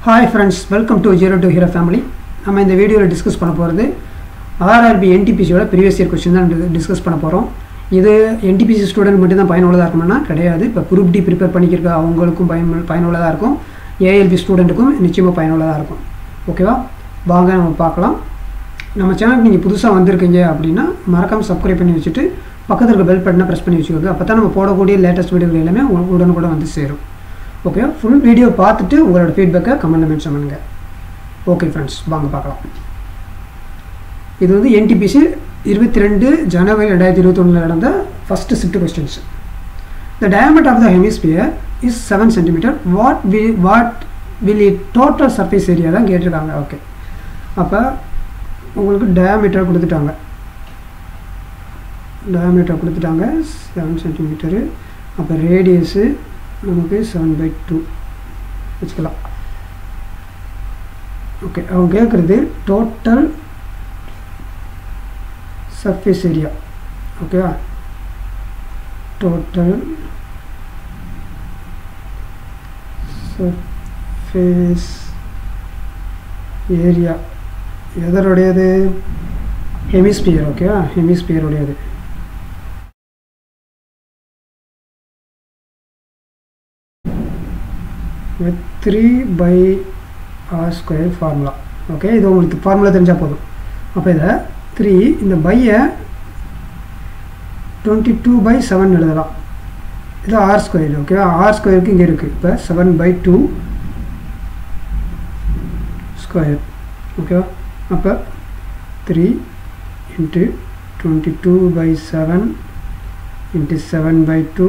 Hi friends, welcome to Zero to Hero family. நம்ம இந்த வீடியோல டிஸ்கஸ் பண்ண போறது RRB NTPC ஓட previous year question தான் டிஸ்கஸ் பண்ண போறோம். இது NTPC ஸ்டூடண்ட் மட்டும் தான் பயனுள்ளதா இருக்கும்னா கிடையாது. இப்ப group D prepare பண்ணிக்கிறக்க அவங்களுக்கும் பயனுள்ளதா இருக்கும். ALB ஸ்டூடண்ட்டுக்கும் நிச்சயமா பயனுள்ளதா இருக்கும். ஓகேவா? வாங்க நம்ம பார்க்கலாம். நம்ம சேனலுக்கு நீங்க புதுசா வந்திருக்கீங்க அப்படினா மறக்காம Subscribe பண்ணி வச்சிட்டு பக்கத்துல இருக்க பெல் பட்டனை பிரஸ் பண்ணி வச்சுக்கோங்க. அப்பதான் நம்ம போடக்கூடிய லேட்டஸ்ட் வீடியோகள் எல்லாமே உடனுக்குடன் வந்து சேரும். Okay, full video பார்த்துட்டு உங்களோட ஃபீட்பேக்கை கமெண்ட்ல மென்ஷன் பண்ணுங்க. ஓகே फ्रेंड्स, வாங்க பார்க்கலாம். இது வந்து NTPC 22 ஜனவரி 2021 ல நடந்த first shift questions. The diameter of the hemisphere is 7 cm. What will its total surface area தான் கேட்டிருக்காங்க. ஓகே. அப்ப உங்களுக்கு diameter கொடுத்துட்டாங்க. diameter கொடுத்துட்டாங்க 7 cm. அப்ப radius நமக்கு 7/2 வச்சுக்கலாம். ஓகே, அவங்க கேட்குறது டோட்டல் சர்ஃபேஸ் ஏரியா. ஓகேவா? டோட்டல் சர்ஃபேஸ் ஏரியா எதனுடையது? ஹெமிஸ்பியர். ஓகேவா? ஹெமிஸ்பியர் உடையது. with 3/r² formula. ஓகே, இது உங்களுக்கு ஃபார்முலா தெரிஞ்சால் போதும். அப்போ இதை 3 இந்த பையை 22/7 எழுதலாம். இது r². ஓகே, r²க்கு இங்கே இருக்குது. இப்போ 7/2 ஸ்கொயர். ஓகேவா? அப்போ 3 × 22/7 × 7/2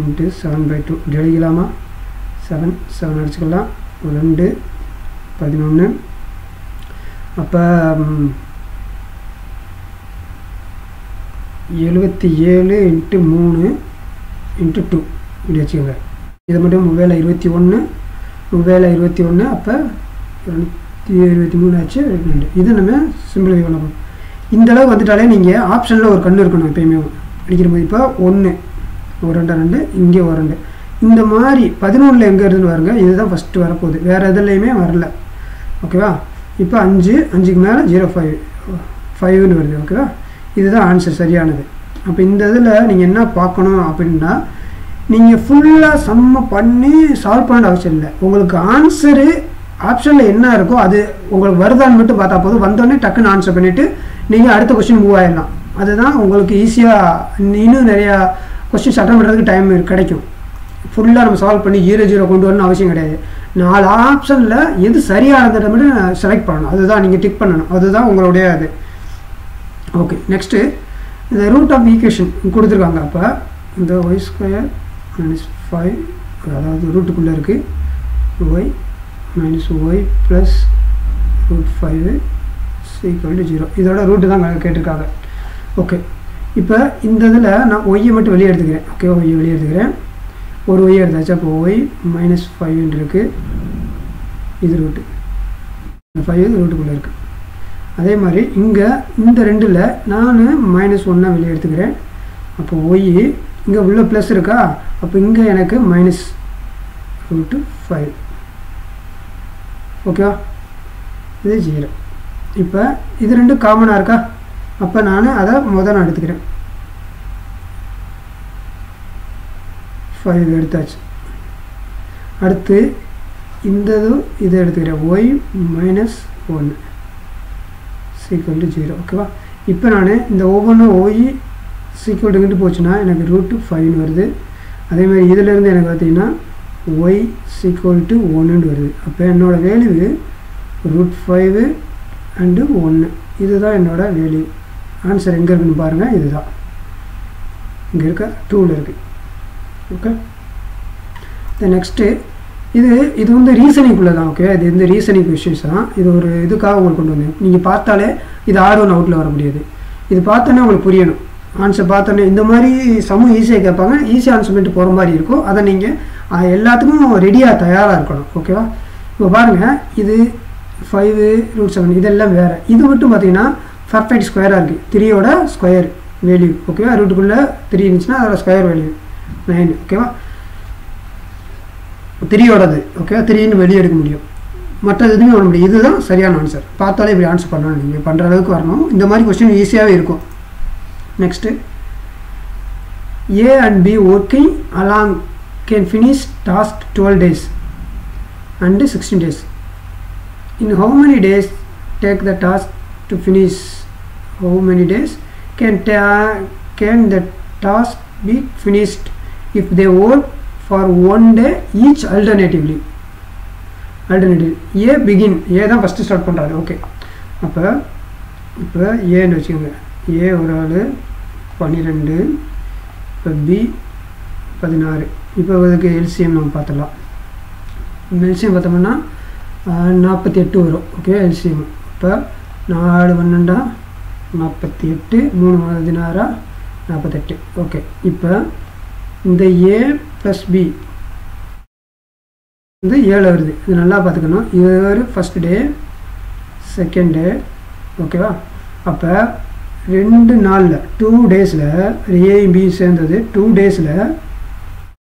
× 7/2 எழுதிக்கலாமா? 7 அடிச்சுக்கலாம். 2 11. அப்போ 77 × 3 × 2 இப்படி வச்சுக்கோங்க. இதை மட்டும் 21. அப்போ 223 ஆச்சு. 2 இது நம்ம சிம்பிளிஃபை பண்ண போகிறோம். இந்த அளவு வந்துட்டாலே நீங்கள் ஆப்ஷனில் ஒரு கண்ணு இருக்கணும் எப்பயுமே அடிக்கிற போது. இப்போ 1 ஒரு 2 இங்கே ஒரு 2 இந்த மாதிரி 11 எங்கே இருக்குன்னு பாருங்க. இதுதான் ஃபஸ்ட்டு வரப்போகுது, வேறு எதுலையுமே வரல. ஓகேவா? இப்போ 5க்கு மேலே 0.5 வருது. ஓகேவா? இதுதான் ஆன்சர், சரியானது. அப்போ இந்த இதில் நீங்கள் என்ன பார்க்கணும் அப்படின்னா, நீங்கள் ஃபுல்லாக சம்ம பண்ணி சால்வ் பண்ண அவசியம் இல்லை. உங்களுக்கு ஆன்சரு ஆப்ஷனில் என்ன இருக்கோ அது உங்களுக்கு வருதான்னு மட்டும் பார்த்தா போதும். வந்தோடனே டக்குன்னு ஆன்சர் பண்ணிவிட்டு நீங்கள் அடுத்த கொஸ்டின் மூவ் ஆகிடலாம். அதுதான் உங்களுக்கு ஈஸியாக இன்னும் நிறையா கொஸ்டின்ஸ் அட்டன் பண்ணுறதுக்கு டைம் கிடைக்கும். ஃபுல்லாக நம்ம சால்வ் பண்ணி 0 கொண்டு வரணும்னு அவசியம் கிடையாது. 4 ஆப்ஷனில் எது சரியானதை மட்டும் செலக்ட் பண்ணணும். அதுதான் நீங்கள் டிக் பண்ணணும். அதுதான் உங்களுடைய அது. ஓகே, நெக்ஸ்ட்டு இந்த ரூட் ஆஃப் ஈக்குவேஷன் கொடுத்துருக்காங்க. அப்போ இந்த y² - 5, அதாவது ரூட்டுக்குள்ளே இருக்குது y - y + √5 = 0. இதோட ரூட்டு தான் கேட்டிருக்காங்க. ஓகே, இப்போ இந்த இதில் நான் ஒய்யை மட்டும் வெளியே எடுத்துக்கிறேன். ஓகே, ஒய்யை வெளியே எடுத்துக்கிறேன். ஒரு ஒய் எடுத்தாச்சு. அப்போ y - 5 இருக்குது. இது ரூட்டு 5 ரூட்டுக்குள்ளே இருக்குது. அதே மாதிரி இங்கே இந்த 2ல் நான் -1 வெளியே எடுத்துக்கிறேன். அப்போ ஒய் இங்கே உள்ள ப்ளஸ் இருக்கா? அப்போ இங்கே எனக்கு -√5. ஓகேவா? இது 0. இப்போ இது 2 காமனாக இருக்கா? அப்போ நான் அதை நான் எடுத்துக்கிறேன். 5 எடுத்தாச்சு. அடுத்து இந்த இதை எடுத்துக்கிறேன். y - 1 = 0. ஓகேவா? இப்போ நான் இந்த ஒவ்வொன்றும் y = போச்சுன்னா எனக்கு √5 வருது. அதே மாதிரி இதிலேருந்து எனக்கு பார்த்தீங்கன்னா y = 1 வருது. அப்போ என்னோடய வேல்யூ √5 & 1. இதுதான் என்னோட வேல்யூ. ஆன்சர் எங்கே இருக்குன்னு பாருங்கள். இதுதான் இங்கே இருக்க 2ல் இருக்குது. ஓகே, நெக்ஸ்ட்டு இது வந்து ரீசனிங்குள்ளே தான். ஓகே, இது இந்த ரீசனிங் கொஸ்டின்ஸ் தான். இது ஒரு இதுக்காக உங்களுக்கு கொண்டு வந்தேன். நீங்கள் பார்த்தாலே இது R1 அவுட்டில் வர முடியாது. இது பார்த்தோன்னே உங்களுக்கு புரியணும். ஆன்சர் பார்த்தோன்னே இந்த மாதிரி சமம் ஈஸியாக கேட்பாங்க. ஈஸியாக ஆன்சர் பண்ணிட்டு போகிற மாதிரி இருக்கும். அதை நீங்கள் எல்லாத்துக்கும் ரெடியாக தயாராக இருக்கணும். ஓகேவா? இப்போ பாருங்கள், இது 5√7 இதெல்லாம் வேறு. இது மட்டும் பார்த்தீங்கன்னா பர்ஃபெக்ட் ஸ்கொயராக இருக்குது. 3யோட ஸ்கொயர் வேல்யூ. ஓகேவா? ரூட்டுக்குள்ளே 3 இருந்துச்சுன்னா அதோட ஸ்கொயர் வேல்யூ 9. ஓகேவா? 3 ஓடது. ஓகே, 3 ன்னு வெளியே எடுக்க முடியும். மற்ற எதுவுமே வர முடியும். இதுதான் சரியான ஆன்சர். பார்த்தாலே இப்படி ஆன்சர் பண்ணணும், நீங்கள் பண்ணுற அளவுக்கு வரணும். இந்த மாதிரி கொஸ்டின் ஈஸியாகவே இருக்கும். Next, A and B working along can finish task 12 days and 16 days. In how many days take the task to finish? How many days can the task be finished if they work for 1 day each alternatively? A begin, A தான் first start பண்ணுறாரு. Okay, அப்போ ஏன்னு வச்சுக்கோங்க. ஏ ஒரு ஆள் 12, இப்போ B 16. இப்போ அதுக்கு எல்சிஎம் நம்ம பார்த்துடலாம். எல்சிஎம் பார்த்தோம்னா 48 வரும். ஓகே, எல்சிஎம் இப்போ 4 12 48, 3 16 48. ஓகே, இப்போ இந்த ஏ ப்ளஸ் பி வந்து 7 வருது. இது நல்லா பார்த்துக்கணும். இது ஒரு ஃபஸ்ட் டே, செகண்ட் டே. ஓகேவா? அப்போ 2 நாளில் 2 டேஸில் ஏயும் பி சேர்ந்தது 2 டேஸில்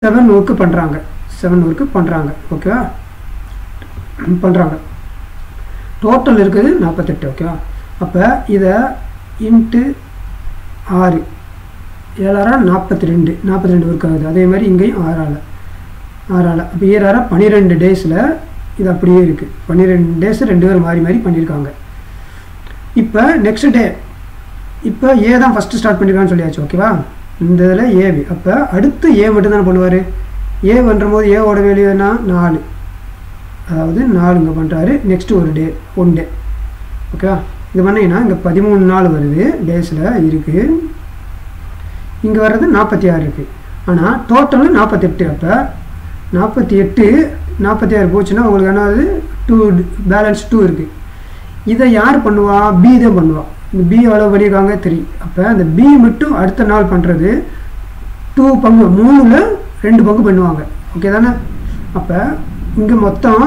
7 ஒர்க்கு பண்ணுறாங்க. 7 ஒர்க்கு பண்ணுறாங்க. ஓகேவா? பண்ணுறாங்க. டோட்டல் இருக்குது 48. ஓகேவா? அப்போ இதை இன்ட்டு 6, 7 42, 42 ஒர்க் ஆகுது. அதே மாதிரி இங்கேயும் 6 அப்போ 7 12 டேஸில் இது அப்படியே இருக்குது. 12 டேஸ் 2 பேர் மாறி மாறி பண்ணியிருக்காங்க. இப்போ நெக்ஸ்ட் டே, இப்போ ஏ தான் ஃபஸ்ட்டு ஸ்டார்ட் பண்ணியிருக்கான்னு சொல்லியாச்சு. ஓகேவா? இந்த இதில் ஏபி. அப்போ அடுத்து ஏ மட்டும்தானே பண்ணுவார். ஏ பண்ணுற போது ஏவோட வேல்யூ என்ன? 4. அதாவது 4 இங்கே பண்ணுறாரு. நெக்ஸ்ட்டு ஒரு டே, 1 டே. ஓகேவா? இது பண்ணிங்கன்னா இங்கே 13 நாள் வருது, டேஸில் இருக்குது. இங்கே வர்றது 46 இருக்குது. ஆனால் டோட்டலும் 48. அப்போ 46 போச்சுன்னா உங்களுக்கு என்னது? 2 பேலன்ஸ் 2 இருக்குது. இதை யார் பண்ணுவா? பி தான் பண்ணுவா. இந்த பி எவ்வளோ பண்ணியிருக்காங்க? 3. அப்போ அந்த பி மட்டும் அடுத்த நாள் பண்ணுறது 2 பங்கு, 3ல் 2 பங்கு பண்ணுவாங்க. ஓகே தானே? அப்போ இங்கே மொத்தம்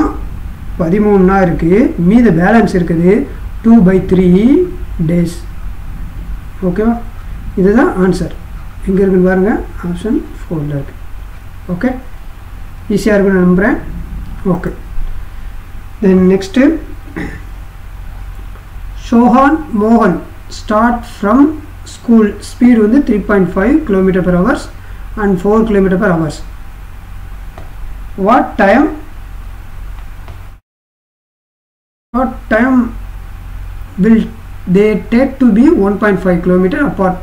13 நாள் இருக்குது. மீத பேலன்ஸ் இருக்குது 2/3 டேஸ். ஓகேவா? இதுதான் ஆன்சர். எங்கே இருக்குன்னு பாருங்கள். ஆப்ஷன் 4ல் இருக்குது. ஓகே, ஈஸியாக இருக்குன்னு நம்புகிறேன். ஓகே, தென் நெக்ஸ்ட்டு, ஷோஹான் மோகன் ஸ்டார்ட் ஃப்ரம் ஸ்கூல். ஸ்பீடு வந்து 3.5 km/h and 4 km/h. What time will they take to be 1.5 km apart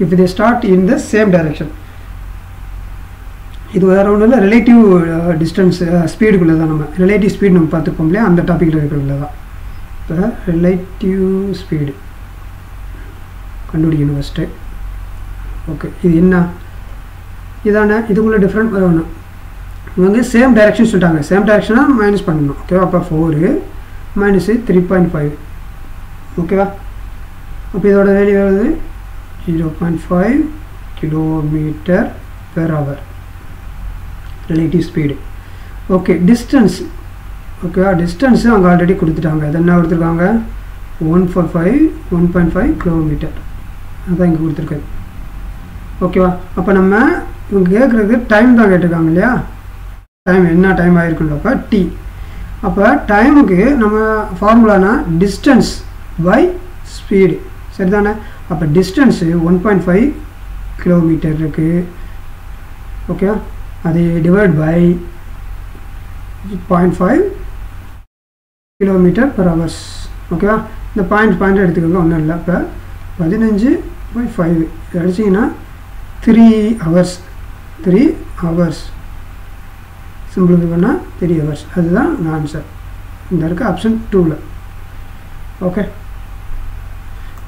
if they start in the same direction? இது வேறு ஒன்றும் இல்லை, ரிலேட்டிவ் டிஸ்டன்ஸ் ஸ்பீடுக்குள்ளே தான். நம்ம ரிலேட்டிவ் ஸ்பீடு நம்ம பார்த்துருப்போம் இல்லையா, அந்த டாப்பிக்கில் இருக்கிறதுல தான். இப்போ ரிலேட்டிவ் ஸ்பீடு கண்டுபிடிக்கணும் ஃபஸ்ட்டு. ஓகே, இது என்ன? இதானே, இதுக்குள்ளே டிஃப்ரெண்ட் வரணும். இவங்க சேம் டைரெக்ஷன் சொல்லிட்டாங்க. சேம் டைரெக்ஷனாக மைனஸ் பண்ணணும். ஓகேவா? அப்போ 4 மைனஸு 3.5. ஓகேவா? அப்போ இதோட வேல்யூ வருது 0.5 km/h relative speed. Okay, distance. ஓகேவா? டிஸ்டன்ஸு அவங்க ஆல்ரெடி கொடுத்துட்டாங்க. அது என்ன கொடுத்துருக்காங்க? 1.5 km. அதுதான் இங்கே கொடுத்துருக்காரு. ஓகேவா? அப்போ நம்ம இவங்க கேட்குறது டைம் தான் கேட்டிருக்காங்க இல்லையா? டைம் என்ன டைம் ஆகிருக்குன்றப்ப டி. அப்போ டைமுக்கு நம்ம ஃபார்முலானா டிஸ்டன்ஸ் பை ஸ்பீடு. சரிதானே? அப்போ டிஸ்டன்ஸு 1.5 km இருக்குது. ஓகேவா? அது டிவைட் பை 0.5 km/h. ஓகேவா? இந்த பாயிண்ட் எடுத்துக்கோங்க, ஒன்றும் இல்லை. இப்போ 15/5 அடிச்சிங்கன்னா 3 hours. 3 hours சிம்பிளிஃபை பண்ணால் 3 hours. அதுதான் ஆன்சர். இந்த இருக்குது ஆப்ஷன் 2ல். Okay,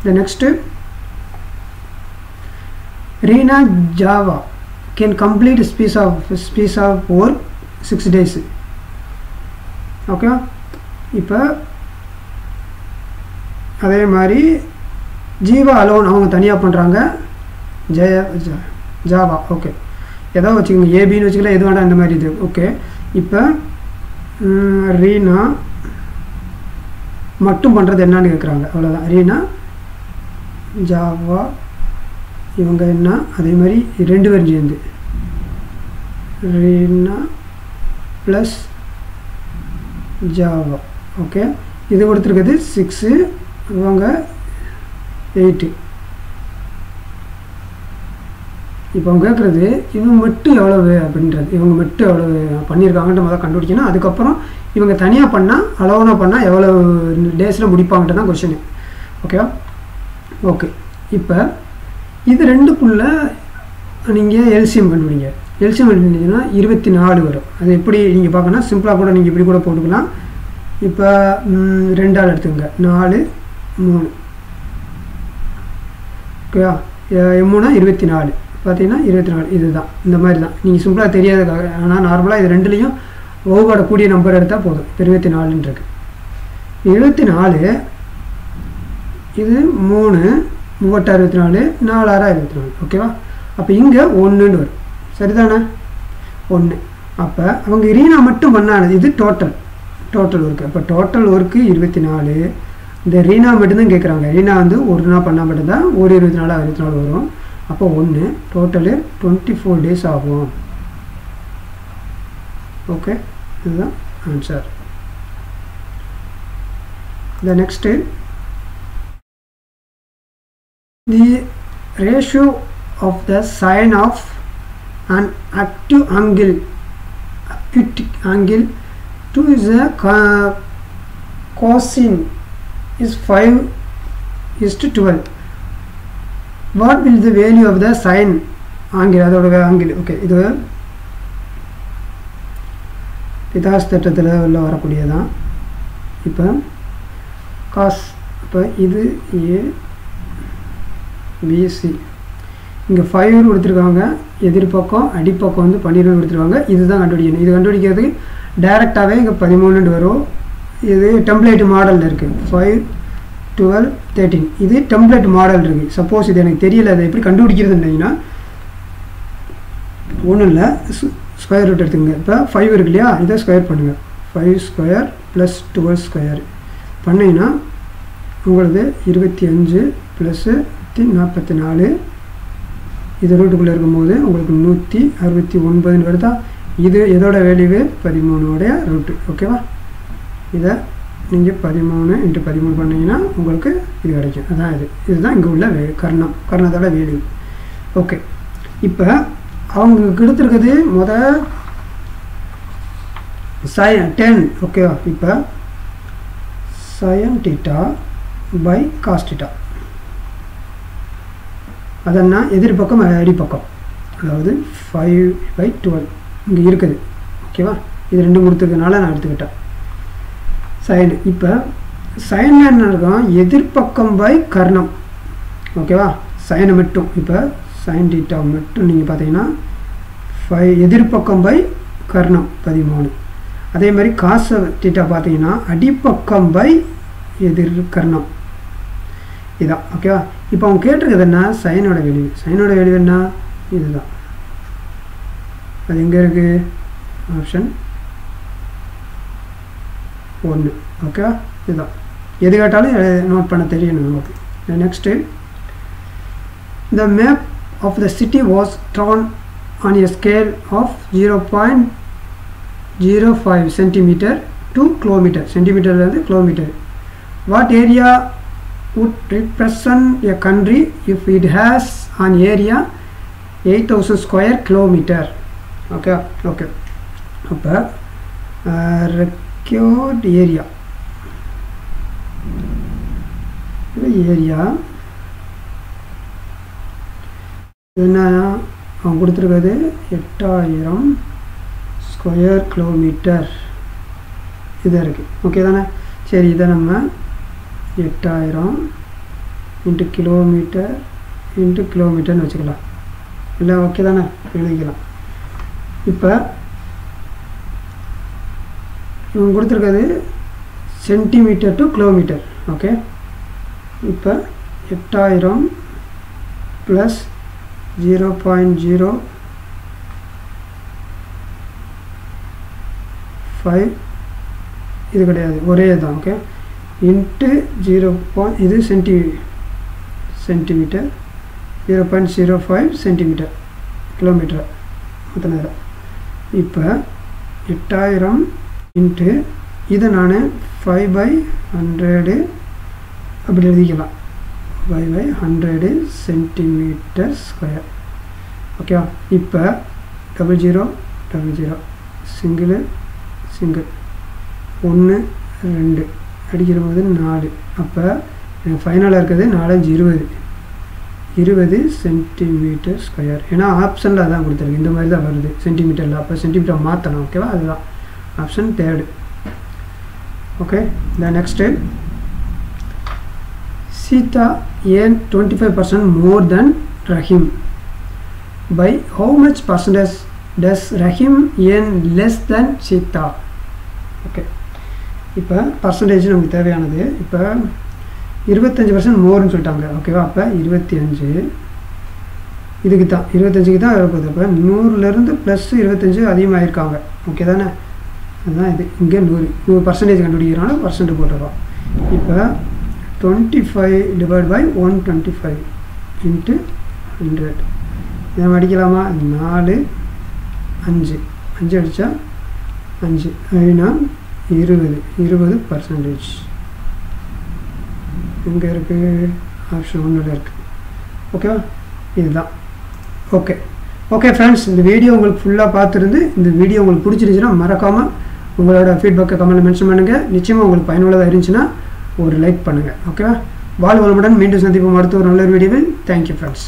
the next, Reena Java can complete piece of work 6 days. Okay, இப்போ அதே மாதிரி ஜீவா அலோன் அவங்க தனியாக பண்ணுறாங்க. ஜாவா. ஓகே, ஏதோ வச்சுக்கோங்க, ஏபின்னு வச்சுக்கலாம், எது வேண்டாம், இந்த மாதிரி இது. ஓகே, இப்போ ரீனா மட்டும் பண்ணுறது என்னன்னு கேட்குறாங்க. அவ்வளோதான். ரீனா ஜாவா இவங்க என்ன, அதே மாதிரி 2 பேரும் சேர்ந்து ரீனா ப்ளஸ் ஜாவா. ஓகே, இது கொடுத்துருக்குது 6, இவங்க 8. இப்போ அவங்க கேட்குறது இவங்க மட்டும் எவ்வளவு அப்படின்றது, இவங்க மட்டும் எவ்வளவு பண்ணியிருக்காங்கன்ற முதல்ல கண்டுபிடிக்கணும். அதுக்கப்புறம் இவங்க தனியாக பண்ணால் அளவுனா பண்ணால் எவ்வளோ டேஸில் முடிப்பாங்கன்ட்டு தான் கொஸ்டின். ஓகேவா? ஓகே, இப்போ இது ரெண்டுக்குள்ளே நீங்கள் எல்சிஎம் கண்டுபிடிங்க. எல்சிஎம் கண்டுபிடிச்சிங்கன்னா 24 வரும். அது எப்படி நீங்கள் பார்க்கணும், சிம்பிளாக கூட நீங்கள் இப்படி கூட போட்டுக்கலாம். இப்போ 2 ஆள் எடுத்துக்கோங்க, 4 3. ஓகேவா? 3 24 பார்த்தீங்கன்னா 24. இதுதான், இந்த மாதிரி தான். நீங்கள் சிம்பிளாக தெரியாதுக்காக. ஆனால் நார்மலாக இது ரெண்டுலேயும் ஒவ்வொருக்கூடிய நம்பர் எடுத்தால் போதும். 24 இருக்கு. 24 இது 3 3 64 4 6 24. ஓகேவா? அப்போ இங்கே 1ன்னு வரும். சரிதானே? 1. அப்போ அவங்க ரீனா மட்டும் பண்ணானது இது டோட்டல் ஒர்க்கு. அப்போ டோட்டல் ஒர்க்கு 24. இந்த ரீனா மட்டும்தான் கேட்குறாங்க. ரீனா வந்து ஒரு நாள் பண்ணால் மட்டும்தான் ஒரு 24 வரும். அப்போ 1 டோட்டலு 24 டேஸ் ஆகும். ஓகே, இதுதான் answer. The next, the ratio of the sine of an acute angle to the cosine is 5:12. What will the value of the sine angle? அதோட angle. ஓகே, இது பிதாஸ் திட்டத்தில் உள்ள வரக்கூடியதான். இப்போ காஸ், இப்போ இது ஏபிசி, இங்கே 5 கொடுத்துருக்காங்க. எதிர்பக்கம் அடிப்பக்கம் வந்து 12 கொடுத்துருக்காங்க. இதுதான் கண்டுபிடிக்கணும். இது கண்டுபிடிக்கிறதுக்கு டைரெக்டாகவே இங்கே 13 வரும். இது டெம்ப்ளேட் மாடலில் இருக்குது. 5 12 13 இது டெம்ப்ளேட் மாடல் இருக்குது. சப்போஸ் இது எனக்கு தெரியல, அதை எப்படி கண்டுபிடிக்கிறதுன்னா ஒன்றும் இல்லை, ஸ்கொயர் ரூட் எடுத்துங்க. இப்போ 5 இருக்கு இல்லையா, இதை ஸ்கொயர் பண்ணுங்கள். 5 ஸ்கொயர் ப்ளஸ் 12 ஸ்கொயர் பண்ணிங்கன்னா உங்களுக்கு 25 ப்ளஸ் 44. இது ரூட்டுக்குள்ளே இருக்கும்போது உங்களுக்கு 169 வருதா? இது எதோட வேல்யூவு? 13 ரூட்டு. ஓகேவா? இதை நீங்கள் 13 × 13 பண்ணிங்கன்னா உங்களுக்கு இது கிடைக்கும். அதான் இதுதான் இங்கே உள்ள கர்ணத்தோட வேல்யூ. ஓகே, இப்போ அவங்க கொடுத்துருக்குது sin 10. ஓகேவா? இப்போ sin θ cos θ, அதன்னா எதிர்பக்கம் அடிப்பக்கம், அதாவது 5/12 இங்கே இருக்குது. ஓகேவா? இது ரெண்டும் கொடுத்துருக்கனால நான் எடுத்துக்கிட்டேன் சைன். இப்போ சைனில் என்ன இருக்கும்? எதிர்பக்கம் கர்ணம். ஓகேவா? சைனை மட்டும். இப்போ sin θ மட்டும் நீங்கள் பார்த்தீங்கன்னா 5 எதிர்பக்கம் கர்ணம் 13. அதே மாதிரி cos θ பார்த்தீங்கன்னா அடிப்பக்கம் எதிர்கர்ணம். இதான். ஓகேவா? இப்போ அவங்க கேட்டிருக்கிறது என்ன? சைனோட வேல்யூ என்ன? இதுதான். அது எங்கே இருக்குது? ஆப்ஷன் 1. ஓகேவா? இதுதான். எது கேட்டாலும் நோட் பண்ண தெரியணும் நமக்கு. Next, the map of the city was drawn on a scale of 0.05 centimeter to kilometer. Centimeter kilometer. What area would represent a country if it has an area 8000 square kilometer? Okay. அப்போ record area என்ன அவங்க கொடுத்துருக்கிறது? 8000 square kilometre இது இருக்குது. Okay தானே? சரி, இதை நம்ம 8000 × கிலோமீட்டர்னு வச்சுக்கலாம். இல்லை, ஓகே தானே? எழுதிக்கலாம். இப்போ இவங்க கொடுத்துருக்கிறது சென்டிமீட்டர் டு கிலோமீட்டர். ஓகே, இப்போ 8000 ப்ளஸ் 0.05 இது கிடையாது, ஒரே தான். Okay, into 0. இது சென்டிமீட்டர் 0.05 சென்டிமீட்டர் கிலோமீட்டர் மொத்த நேரம். இப்போ 8000 இன்ட்டு இதை நான் 5/100 அப்படி எழுதிக்கலாம். 5/100 சென்டிமீட்டர் ஸ்கொயர். ஓகேவா? இப்போ 0000 சிங்கிள் 1 2 அடிக்கிற போது 4. அப்போ ஃபைனலாக இருக்கிறது 4×5 20 சென்டிமீட்டர் ஸ்கொயர். ஏன்னா ஆப்ஷனில் அதான் கொடுத்துருக்கு, இந்த மாதிரி தான் வருது சென்டிமீட்டரில். அப்போ சென்டிமீட்டர் மாற்றணும். ஓகேவா? அதுதான் ஆப்ஷன் 3. ஓகே, இந்த next Sita earned 25% more than Rahim. By how much percentage does Rahim earn less than Sita? Okay, இப்போ பர்சன்டேஜ் நமக்கு தேவையானது. இப்போ 25% மோர்னு சொல்லிட்டாங்க. ஓகேவா? அப்போ 25 இதுக்கு தான் 25க்கு தான் வரப்போகுது. அப்போ 100லேருந்து ப்ளஸ் 25 அதிகமாகிருக்காங்க. ஓகே தானே? அதுதான் இது. இங்கே 100% கண்டுபிடிக்கிறாங்க, பர்சன்ட் போட்டுருக்கோம். இப்போ 25 divided by 125 into 100. இதை நம்ம அடிக்கலாமா? 4 5 அடித்தா 5 அப்படின்னா 20%. எங்கே இருக்குது? ஆப்ஷன் 1ல் இருக்குது. ஓகேவா? இதுதான். ஓகே ஓகே ஃப்ரெண்ட்ஸ், இந்த வீடியோ உங்களுக்கு ஃபுல்லாக பார்த்துருந்து இந்த வீடியோ உங்களுக்கு பிடிச்சிருந்துச்சுன்னா மறக்காமல் உங்களோட ஃபீட்பேக்கை கமெண்ட்டில் மென்ஷன் பண்ணுங்கள். நிச்சயமாக உங்களுக்கு பயனுள்ளதாக இருந்துச்சுன்னா ஒரு லைக் பண்ணுங்கள். ஓகேவா? வாழ்க வளமுடன். மீண்டும் சந்திப்போம் அடுத்த ஒரு நல்ல வீடியோவில். Thank you friends.